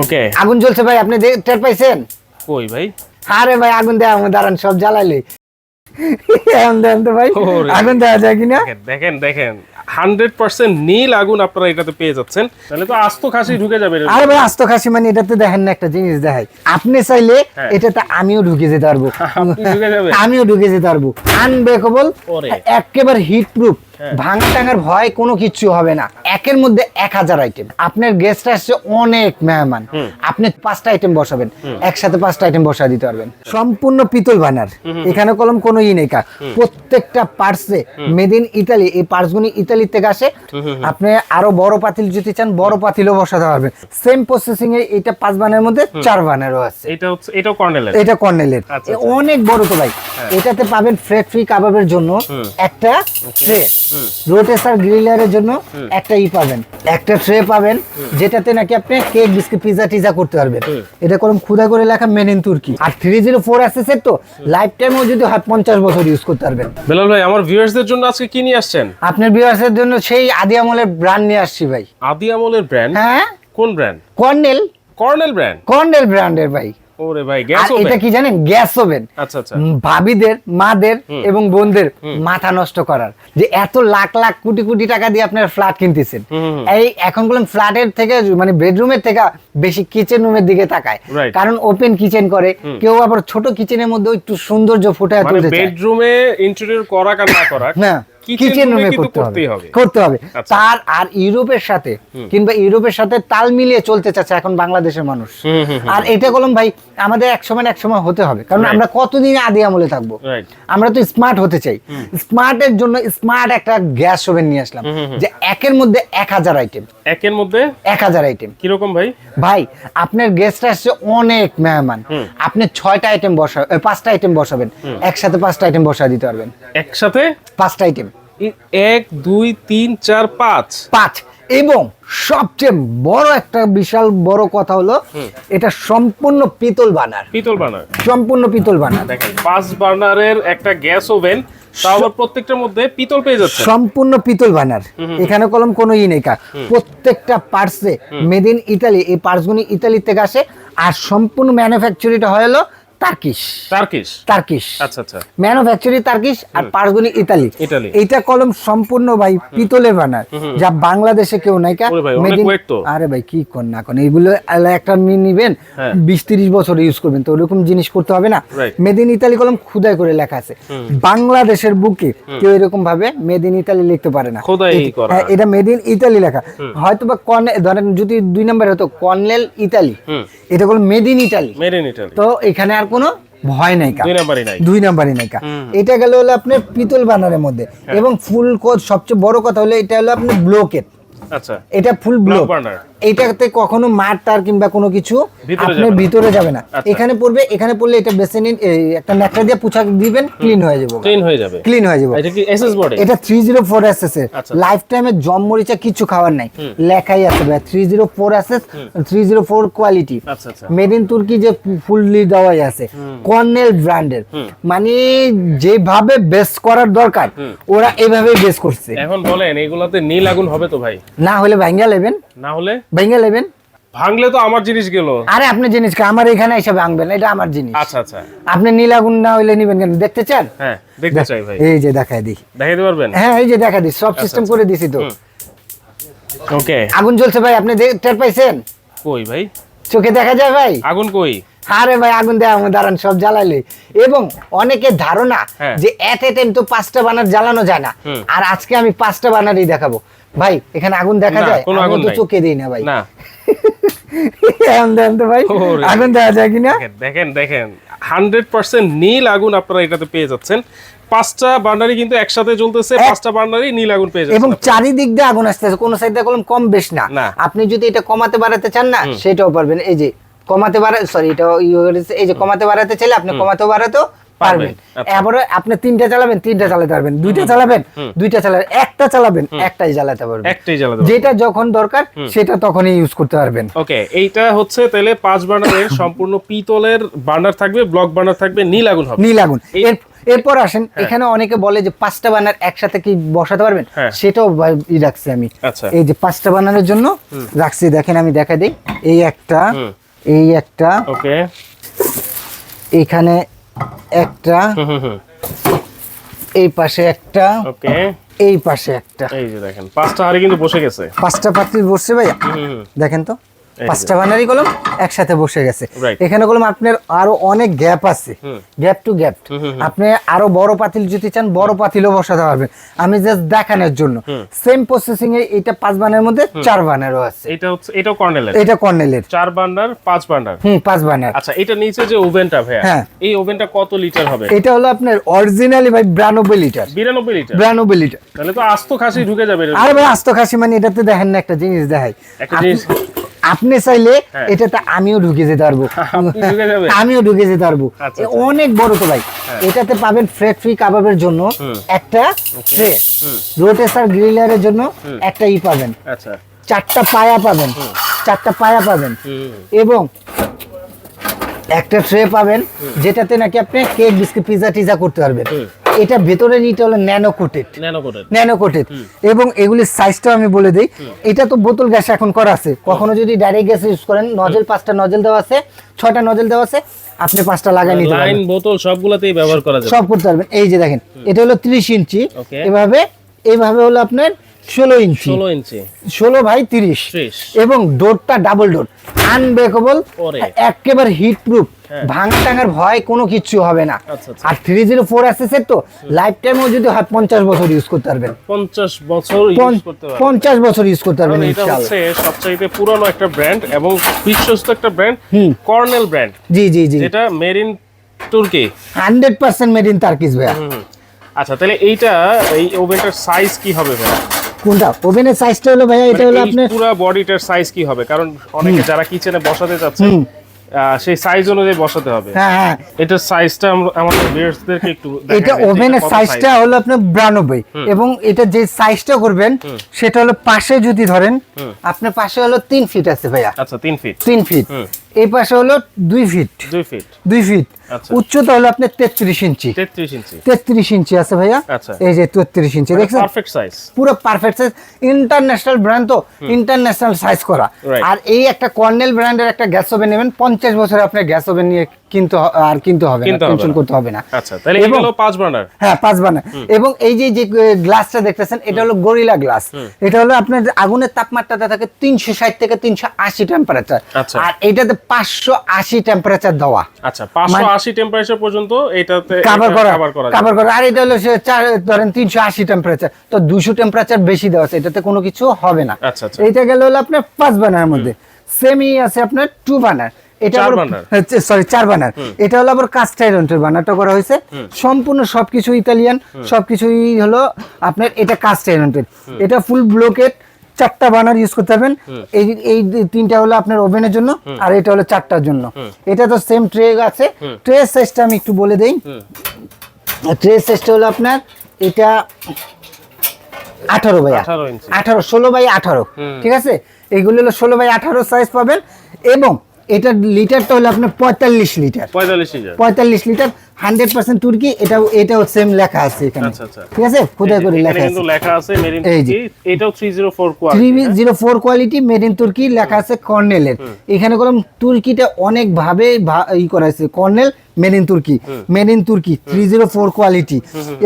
ওকে আগুন জ্বলছে ভাই, আপনি টের পাইছেন? কই ভাই? আরে ভাই আগুন দেয়া দাঁড়ান, সব জ্বালাইলে দেন তো ভাই, আগুন দেওয়া যায় কিনা? দেখেন দেখেন 100% নীল আগুন আপনারা এটাতে পেয়ে যাচ্ছেন। তাহলে তো আস্ত খাসি ঢুকে যাবে। আরে ভাই আস্ত খাসি মানে এটাতে দেখেন না একটা জিনিস দেখাই, আপনি চাইলে এটাতে আমিও ঢুকে যেতে পারবো, আমিও ঢুকে যেতে পারবো। আনব্রেকেবল, একেবারে হিট প্রুফ, ভাঙা টাঙার ভয় কোনো কিছু হবে না। একের মধ্যে 1000 আইটেম। আপনার গেস্ট আসছে অনেক মেহমান, আপনি 5টা আইটেম বসাবেন, একসাথে 5টা আইটেম বসা দিতে পারবেন। সম্পূর্ণ পিতল বানার, এখানে কলম কোনো নেই, প্রত্যেকটা পার্টসে মেড ইন ইতালি। এই পার্টসগুলো ইতালি থেকে আসে। আপনি আরো বড় পাতিল যদি চান, বড় পাতিলও বসাতে পারবেন। সেম প্রসেসিং এ এটা 5 বানের মধ্যে 4 বানেরও আছে। এটা হচ্ছে এটাও কর্নেলের, এটা কর্নেলের, অনেক বড় তো ভাই। এটাতে পাবেন ফ্রেট ফ্রি কাবাবের জন্য একটা ট্রে, রোটেসার গ্রিলারের জন্য একটা পাবেন, একটা ট্রে পাবেন, যেটাতে নাকি আপনি কেক, বিস্কিট, পিজা টিজা করতে পারবেন। এটা কলম খুদা করে লেখা মেড ইন তুর্কি। আর 304 এসএস তো লাইফ টাইমও যদি হয় 50 বছর ইউজ করতে পারবেন। বেলাল ভাই, আমার ভিউয়ার্সদের জন্য আজকে কি নিয়ে আসছেন? আপনার ভিউয়ার্সের জন্য সেই আদি আমলের ব্র্যান্ড নিয়ে আসছি ভাই। আদি আমলের ব্র্যান্ড? হ্যাঁ। কোন brand? Colonel. Colonel brand? Colonel ব্র্যান্ডের ভাই। ওরে ভাই, গ্যাস ওভেন। এটা কি জানেন? Gas oven. আচ্ছা আচ্ছা। ভাবিদের, মাদের এবং বোনদের মাথা নষ্ট করার, যে এত লাখ লাখ কোটি কোটি টাকা দিয়ে আপনার ফ্ল্যাট কিনতেছেন, এই এখন বলেন ফ্ল্যাটের থেকে মানে বেডরুমের থেকে বেশি কিচেন রুমের দিকে তাকায়, কারণ ওপেন কিচেন করে। কেউ আবার ছোট কিচেনের মধ্যে একটু সৌন্দর্য ফুটায় তুলতে চায়। বেডরুমে ইন্টেরিয়র করা কার না করা, না কিচেন রুমে করতে হবে। তার আর ইউরোপের সাথে কিংবা ইউরোপের সাথে তাল মিলিয়ে চলতে চাচ্ছে এখন বাংলাদেশের মানুষ। আর এটা কলম ভাই আমাদের এক সময় হতে হবে, কারণ আমরা কতদিন আদি আমলে থাকবো। আমরা তো স্মার্ট হতে চাই। স্মার্টের জন্য স্মার্ট একটা গ্যাস ওভেন নিয়ে আসলাম, যে একের মধ্যে 1000 আইটেম। একের মধ্যে 1000 আইটেম। কিরকম ভাই? ভাই আপনার গেস্ট আসছে অনেক মেহমান, আপনি 6টা আইটেম বসাবেন, 5টা আইটেম বসাবেন, একসাথে 5টা আইটেম বসা দিতে পারবেন। একসাথে 5টা আইটেম, 1 2 3 4 5। এবং সবচেয়ে বড় একটা বিশাল বড় কথা হলো এটা সম্পূর্ণ পিতল বানার। পিতল বানার, সম্পূর্ণ পিতল বানার। দেখেন 5 বার্নারের একটা গ্যাস ওভেন, তাও আবার প্রত্যেকটার মধ্যে পিতল পেয়ে যাচ্ছে। সম্পূর্ণ পিতল বানার, এখানে কলম কোনো নেই। প্রত্যেকটা পার্টসে মেড ইন ইতালি। এই পার্টসগুলো ইতালি থেকে আসে। আর সম্পূর্ণ ম্যানুফ্যাকচারিটা হলো টার্কিশ। আচ্ছা আচ্ছা। ম্যানুফ্যাকচারি টার্কিশ আর পার্টসগুলো ইতালি। এইটা কলম সম্পূর্ণ ভাই পিতলের বানার, যা বাংলাদেশে কেউ নাই। আরে ভাই কি কোন না কোন, এইগুলো একটা নিবেন 20-30 বছর ইউজ করবেন, তো ওরকম জিনিস করতে হবে না। মেড ইন ইতালি কলম খুদাই করে লেখা আছে। বাংলাদেশের বুকে কেউ এরকম ভাবে মেড ইন ইতালি লিখতে পারে না। এটা মেড ইন ইতালি লেখা। হয়তো বা ধরেন যদি 2 নম্বর হতো কর্নেল ইতালি, এটা কলম মেড ইন ইতালি। তো এখানে আর কোনো ভয় নাই, 2 নাম্বারই নাই। এটা গেল হলো আপনার পিতল বানারের মধ্যে। এবং ফুল কোড সবচেয়ে বড় কথা হলো এটা হলো আপনার ব্লকেট। আচ্ছা, এটা ফুল ব্লক। এটাতে কখনো মার তার কিংবা কোনো কিছু আপনার ভিতরে যাবে না। এখানে পড়লে এটা বেসিন একটা ন্যাকড়া দিয়ে পুছা দিবেন, ক্লিন হয়ে যাবে। এটা কি এসএস বডি? এটা 304 এসএস এর। লাইফ টাইমে জম মরিচা কিছু খাওয়ার নাই, লেখাই আছে ভাই 304 এসএস, 304 কোয়ালিটি। আচ্ছা আচ্ছা। মেড ইন তুর্কি যে ফুললি দেওয়াই আছে, কর্নেল ব্র্যান্ডের। মানে যেভাবে বেস করার দরকার ওরা এভাবেই বেস করছে। এখন বলেন এগুলাতে নীল আগুন হবে তো ভাই? না হলে ভাঙ্গা নেবেন, ভাঙলে তো আমার জিনিস গেল। আরে আপনি জিনিস আমার এখানে এসে ভাঙবেন, এটা আমার জিনিস। আচ্ছা আচ্ছা। আপনি নীল আগুন না হইলে নিবেন কেন? দেখতে চান? হ্যাঁ দেখতে চাই ভাই। এই যে দেখায় দিই। দেখাইতে পারবেন? হ্যাঁ এই যে দেখা দিই, সব সিস্টেম করে দিছি তো। ওকে। আগুন জ্বলছে ভাই, আপনি টের পাইছেন? কই ভাই? চোখে দেখা যায় ভাই আগুন? কই? আরে ভাই আগুন দেয়া দাঁড়ান, সব জ্বালাইলে। এবং অনেকের ধারণা যে এট এ টাইম তো 5টা বানার জ্বালানো যায় না, আর আজকে আমি 5টা বানারই দেখাবো। ভাই এখানে আগুন দেখা যায়? আগুন তো চোখে দেই না ভাই। না তো ভাই আগুন দেওয়া যায় কিনা? দেখেন 100% নীল আগুন আপনারা এটাতে পেয়ে যাচ্ছেন। 5টা বার্নারই কিন্তু একসাথে জ্বলতেছে, 5টা বার্নারই নীল আগুন পেয়ে যাচ্ছেন। এবং চারিদিক দিয়ে আগুন আসতেছে, কোনো সাইডে কলম কম বেশ না। আপনি যদি এটা কমাতে বাড়াতে চান না, সেটাও পারবেন। এই যে কমাতে বাড়াতে চাইলে আপনি কমাতেও বাড়াতেও পারবেন। এবারে আপনি তিনটা চালাবেন, তিনটা চালাতে পারবেন, দুইটা চালাবেন, দুইটা চালাবেন, একটা চালাবেন, একটাই চালাতে পারবেন, একটাই চালাতে পারবেন, যেটা যখন দরকার সেটা তখনই ইউজ করতে পারবেন। ওকে, এইটা হচ্ছে তাহলে 5 বার্নারের সম্পূর্ণ পিতলের বার্নার থাকবে, ব্লক বার্নার থাকবে, নীল আগুন হবে। নীল আগুন। এরপর আসেন, এখানে অনেকে বলে যে 5টা বার্নার একসাথে কি বসাতে পারবেন, সেটাও রাখছি আমি। এই যে 5টা বার্নারের জন্য রাখছি, দেখেন আমি দেখা দিই। এই একটা, এই একটা, ওকে, এখানে একটা, এই পাশে একটা, ওকে, এই পাশে একটা। এই যে দেখেন 5টা হাড়ি কিন্তু বসে গেছে, 5টা পাতিল বসছে ভাইয়া, দেখেন তো 5টা বানারি কলম একসাথে বসে গেছে। এখানে কলম আপনার আরো অনেক গ্যাপ আছে, গ্যাপ টু গ্যাপ। আপনি আরো বড় পাতিল যদি চান, বড় পাতিলও বসাতে পারবেন। আমি জাস্ট দেখানোর জন্য। সেম প্রসেসিং এ এটা 5 বানারের মধ্যে 4 বানারও আছে। এটা হচ্ছে, এটা কর্নেলের, এটা কর্নেলের 4 বার্নার 5 বার্নার। 5 বানার। আচ্ছা, এটা নিচে যে ওভেনটা ভাইয়া, এই ওভেনটা কত লিটার হবে? এটা হলো আপনার অরিজিনালি ভাই 92 লিটার। 92 লিটার? 92 লিটার। তাহলে তো আস্ত খাসি ঢুকে যাবে। আরে ভাই আস্ত খাসি মানে এটাতে দেখেন না, একটা জিনিস দেখাই। একটা জিনিস আপনি চাইলে এটাতে আমিও ঢুকে যেতে পারবো, আমিও ঢুকে যেতে পারবো। অনেক বড় তো ভাই। এটাতে পাবেন ফ্রেট ফ্রি কাবাবের জন্য একটা ট্রে, রোটেসার গ্রিলারের জন্য একটা পাবেন, আচ্ছা 4টা পায়া পাবেন, 4টা পায়া পাবেন, এবং একটা ট্রে পাবেন যেটাতে নাকি আপনি কেক, বিস্কিট, পিজা টিজা করতে পারবেন। এটা ভেতরে নিতে হলো ন্যানো কোটেড। এবং এগুলির সাইজটাও আমি বলে দিই। এটা তো বোতল গ্যাস এখন করা আছে, কখনো যদি ডাইরেক্ট গ্যাস ইউজ করেন, নজল 5টা নজল দেওয়া আছে, 6টা নজল দেওয়া আছে, আপনি 5টা লাগাই নিতে পারবেন। লাইন বোতল সবগুলাতেই ব্যবহার করা যাবে, সব করতে পারবেন। এই যে দেখেন, এটা হলো 30 ইঞ্চি, এইভাবে হলো আপনার 16 ইঞ্চি, 16 বাই 30, এবং ডোরটা ডাবল ডোর, আনব্রেকেবল, একেবারে হিট প্রুফ, ভাঙা টাঙার ভয় কোনো কিছু হবে না। আর 304 এসএসের তো লাইফ টাইমও যদি হয় 50 বছর ইউজ করতে পারবেন, 50 বছর ইউজ করতে পারবেন, 50 বছর ইউজ করতে পারবেন। এটা হচ্ছে সবচেয়ে পুরনো একটা ব্র্যান্ড এবং বিশ্বস্ত একটা ব্র্যান্ড, কর্নেল ব্র্যান্ড। জি জি জি, যেটা মেড ইন তুর্কি, 100% মেড ইন টার্কিশ ভাইয়া। আচ্ছা, তাহলে এইটা, এই ওভেনটার সাইজ কি হবে ভাইয়া? কোনটা ওভেনের সাইজটা হলো ভাইয়া, এটা হলো আপনার পুরো বডিটার সাইজ কি হবে? কারণ অনেকে যারা কিচেনে বসাতে যাচ্ছে সেই সাইজ অনুযায়ী বসাতে হবে। হ্যাঁ, এটার সাইজটা আমাদের ভিউয়ার্সদেরকে একটু দেখাই। এটা ওভেনের সাইজটা হলো আপনার 92, এবং এটা যে সাইজটা করবেন সেটা হলো পাশে যদি ধরেন, আপনার পাশে হলো 3 ফিট আছে ভাইয়া। আচ্ছা, 3 ফিট, 3 ফিট। এই পাশে হলো 2 ফিট, 2 ফিট। উচ্চতা হলো আপনার 33 ইঞ্চি, 33 ইঞ্চি আছে ভাইয়া। এই যে 33 ইঞ্চি, দেখছেন? পারফেক্ট সাইজ, পুরো পারফেক্ট সাইজ। ইন্টারন্যাশনাল ব্র্যান্ড তো, ইন্টারন্যাশনাল সাইজ করা। আর এই একটা কর্নেল ব্র্যান্ডের একটা গ্যাস ওভেন নেবেন, 50 বছরে আপনার গ্যাস ওভেন নিয়ে কিনতে হবে না, টেনশন করতে হবে না। আচ্ছা, তাহলে এই হলো 5 বার্নার। হ্যাঁ, 5 বার্নার। এবং এই যে গ্লাসটা দেখতেছেন, এটা হলো গরিলা গ্লাস। এটা হলো আপনার আগুনের তাপমাত্রাটা থাকে 360 থেকে 380 টেম্পারেচার, আর এটাতে 580 টেম্পারেচার দেওয়া। আচ্ছা, 580 টেম্পারেচার পর্যন্ত এটাতে কভার করা। আর এটা হলো ধরেন 380 টেম্পারেচার, তো 200 টেম্পারেচার বেশি দেওয়া আছে, এটাতে কোনো কিছু হবে না। আচ্ছা, এইটা গেল হলো আপনার 5 বার্নারের মধ্যে। সেমই আছে আপনার 2 বার্নার, এটা 4 বার্নার। এটা হলো আবার কাস্ট আয়রনের বার্নারটা করা হয়েছে, সম্পূর্ণ সবকিছু ইতালিয়ান, সবকিছুই হলো আপনার এটা কাস্ট আয়রনের। এটা ফুল ব্লকেট, 4টা বার্নার ইউজ করতে পারবেন। এই 3টা হলো আপনার ওভেনের জন্য, আর এটা হলো 4টার জন্য। এটা তো সেম ট্রে আছে। ট্রে সাইজটা আমি একটু বলে দেই। ট্রে সাইজটা হলো আপনার এটা 18 ভাইয়া, 16 বাই 18, ঠিক আছে? এইগুলো হলো 16 বাই 18 সাইজ পাবেন। এবং এটা লিটারটা হলো আপনার 45 লিটার, 45 লিটার, 100% তুর্কি। এটাও সেম লেখা আছে এখানে, ঠিক আছে? খোদাই করে লেখা আছে মেড ইন তুর্কি। এটাও 304 কোয়ালিটি মেড ইন তুর্কি লেখা আছে কর্নেলের। এখানে কলম তুর্কিটা অনেক ভাবে করা আছে, কর্নেল মেড ইন তুর্কি 304 কোয়ালিটি।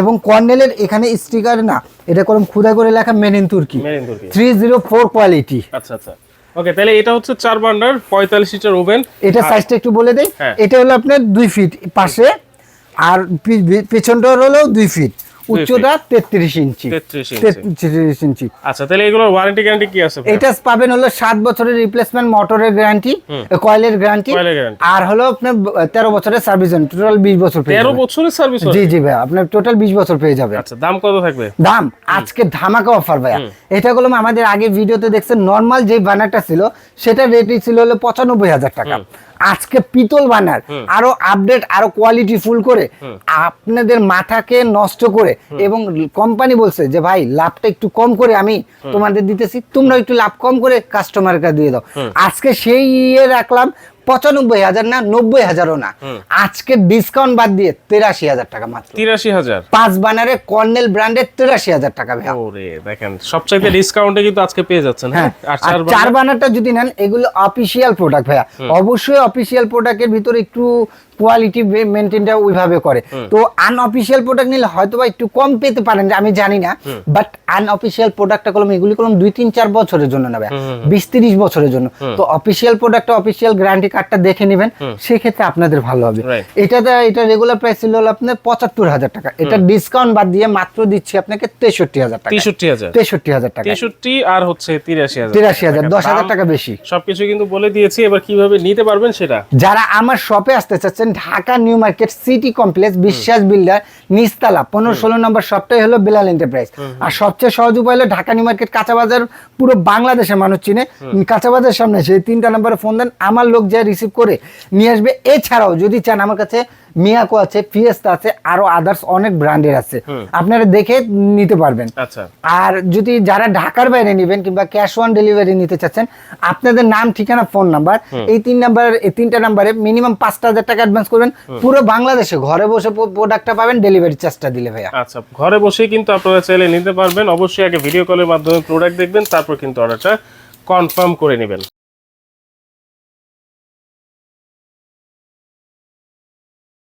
এবং কর্নেলের এখানে স্টিকার না, এটা কলম খোদাই করে লেখা মেড ইন তুর্কি 304 কোয়ালিটি। আচ্ছা, ওকে, তাহলে এটা হচ্ছে 4 বার্নার 45 লিটার ওভেন। এটা সাইজটা একটু বলে দেই। এটা হলো আপনার 2 ফিট পাশে, আর পেছনটা হলো 2 ফিট, উচ্চতা 33 ইঞ্চি। আচ্ছা, তাহলে এগুলোর ওয়ারেন্টি গ্যারান্টি কি আছে? এটা পাবেন হলো 7 বছরের রিপ্লেসমেন্ট মোটরের গ্যারান্টি, কয়েলের গ্যারান্টি, আর হলো আপনার 13 বছরের সার্ভিস, টোটাল 20 বছর পেয়ে যাবেন। 13 বছরের সার্ভিস? জি জি ভাই, আপনার টোটাল 20 বছর পেয়ে যাবেন। আচ্ছা, দাম কত থাকবে? দাম আজকে ধামাকা অফার ভাইয়া। এটা হলো আমাদের আগে ভিডিওতে দেখছেন, নরমাল যে বার্নারটা ছিল সেটা রেটই ছিল হলো 95,000 টাকা। আজকে পিতল বানার আরো আপডেট আরো কোয়ালিটি ফুল করে আপনাদের মাথাকে নষ্ট করে, এবং কোম্পানি বলছে যে ভাই লাভটা একটু কম করে আমি তোমাদের দিতেছি, তোমরা একটু লাভ কম করে কাস্টমারকে দিয়ে দাও। আজকে সেই ইয়ে রাখলাম 95,000 না, 90,000ও না, আজকে ডিসকাউন্ট বাদ দিয়ে 83,000 টাকা মাত্র। 83,000 5 বানারে কর্নেল ব্র্যান্ডের 83,000 টাকা ভাই। ওরে দেখেন সবচাইতে ডিসকাউন্টে কিন্তু আজকে পেয়ে যাচ্ছেন। হ্যাঁ, আর 4 বানারটা যদি নেন এগুলো অফিশিয়াল প্রোডাক্ট ভাইয়া, অবশ্যই অফিশিয়াল প্রোডাক্টের ভিতরে একটু কোয়ালিটি মেইনটেইনটা ওইভাবে করে। তো আনঅফিশিয়াল প্রোডাক্ট নিলে হয়তো বা একটু কম পেতে পারেন, আমি জানি না, বাট আনঅফিশিয়াল প্রোডাক্টটা কলম এগুলি কলম 2-3-4 বছরের জন্য নেবে, 20-30 বছরের জন্য। তো অফিশিয়াল প্রোডাক্টটা অফিশিয়াল গ্যারান্টি কার্ডটা দেখে নেবেন, সেক্ষেত্রে আপনাদের ভালো হবে। এটা রেগুলার প্রাইস ছিল আপনার 75,000 টাকা, এটা ডিসকাউন্ট বাদ দিয়ে মাত্র দিচ্ছি আপনাকে 63,000 টাকা। 63,000 টাকা। 63 আর হচ্ছে 83,000, 10,000 টাকা বেশি। সবকিছু কিন্তু বলে দিয়েছি, এবার কিভাবে নিতে পারবেন সেটা। যারা আমার শপে আসতে চাচ্ছেন, Dhaka new market city complex বিশ্বাস বিল্ডার নিচতলা 15-16 নম্বর শপটাই হলো বেলাল এন্টারপ্রাইজ। আর সবচেয়ে সহজ উপায় হলো ঢাকা নিউ মার্কেট কাঁচা বাজার, পুরো বাংলাদেশের মানুষ চিনে, কাঁচা বাজারের সামনে সেই 3টা নম্বরে ফোন দেন, আমার লোক যা রিসিভ করে নিয়ে আসবে। এছাড়াও যদি চান আমার কাছে মিয়াকো আছে, ফিয়েস্তা আছে, আরো আদার্স অনেক ব্র্যান্ডের আছে, আপনারা দেখে নিতে পারবেন। আচ্ছা, আর যদি যারা ঢাকার বাইরে নেবেন কিংবা ক্যাশ অন ডেলিভারি নিতে চাচ্ছেন, আপনাদের নাম, ঠিকানা, ফোন নাম্বার, এই 3টা নাম্বারে মিনিমাম 5,000 টাকা অ্যাডভান্স করবেন। পুরো বাংলাদেশে ঘরে বসে প্রোডাক্টটা পাবেন ডেলিভারি চার্জটা দিলে ভাইয়া। আচ্ছা, ঘরে বসেই কিন্তু আপনারা চাইলে নিতে পারবেন। অবশ্যই আগে ভিডিও কলের মাধ্যমে প্রোডাক্ট দেখবেন, তারপর কিন্তু অর্ডারটা কনফার্ম করে নেবেন।